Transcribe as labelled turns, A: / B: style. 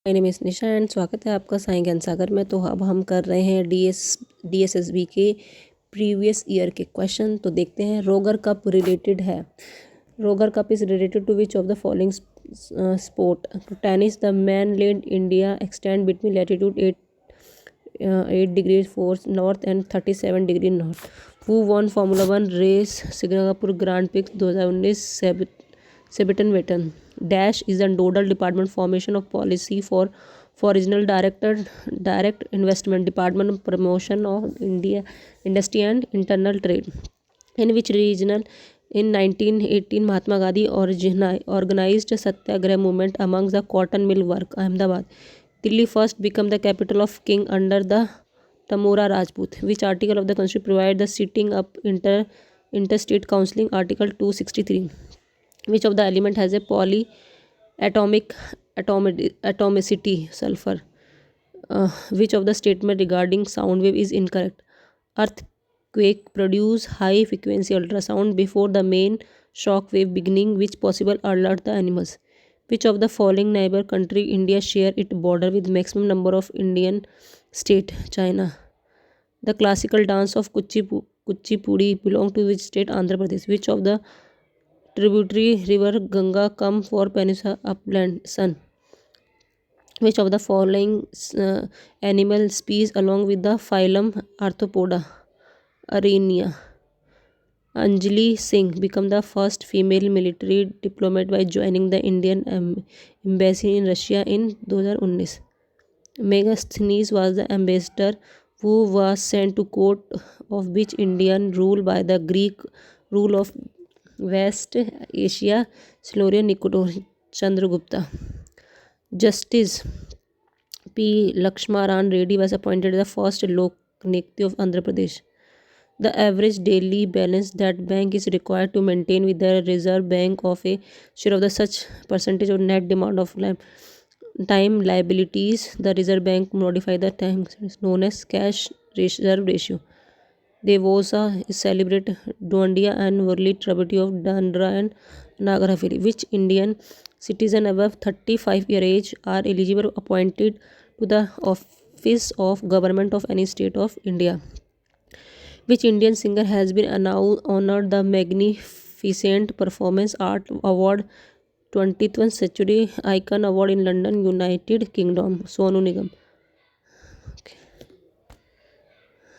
A: My name is Nisha and स्वागत है आपका साईं ज्ञान सागर में। तो अब हम कर रहे हैं डीएसएसबी के प्रीवियस ईयर के क्वेश्चन। तो देखते हैं रोगर कप रिलेटेड है। Roger cup is related to which of the following sport? Tennis. The main land India extend between latitude 8 degree 4 north and 37 degree north. Who won Formula 1 race Singapore Grand Prix 2019? Sebastian Vettel. Dash is a nodal department formation of policy for regional direct investment department of promotion of India industry and internal trade. In which regional in 1918 Mahatma Gandhi organized Satyagraha movement among the cotton mill work. Ahmedabad. Delhi first become the capital of king under the Tamura Rajput. Which article of the constitution provide the setting up interstate counseling? Article 263. Which of the element has a atomicity? Sulfur. Which of the statement regarding sound wave is incorrect? Earthquake produce high frequency ultrasound before the main shock wave beginning. Which possible alert the animals? Which of the following neighbor country India share its border with maximum number of Indian state? China. The classical dance of Kuchipudi belong to which state? Andhra Pradesh. Which of the tributary river Ganga come for Peninsula upland? Sun. Which of the following animal species along with the phylum Arthropoda? Arenia. Anjali Singh became the first female military diplomat by joining the Indian embassy in Russia in 2019. Megasthenes was the ambassador who was sent to court of which Indian rule by the Greek rule of West Asia? Silurian Nicanor Chandragupta. Justice P. Lakshmanan Reddy was appointed the first Lok Nayakt of Andhra Pradesh. The average daily balance that bank is required to maintain with the Reserve Bank of a share of the such percentage of net demand of time liabilities. The Reserve Bank modify the time known as cash reserve ratio. Devosa is celebrate Dondia and Worli tributary of Dandra and Nagarhaveli. Which Indian citizen above 35-year age are eligible appointed to the office of government of any state of India? Which Indian singer has been honored the Magnificent Performance Art Award 21st Century Icon Award in London, United Kingdom? Sonu Nigam.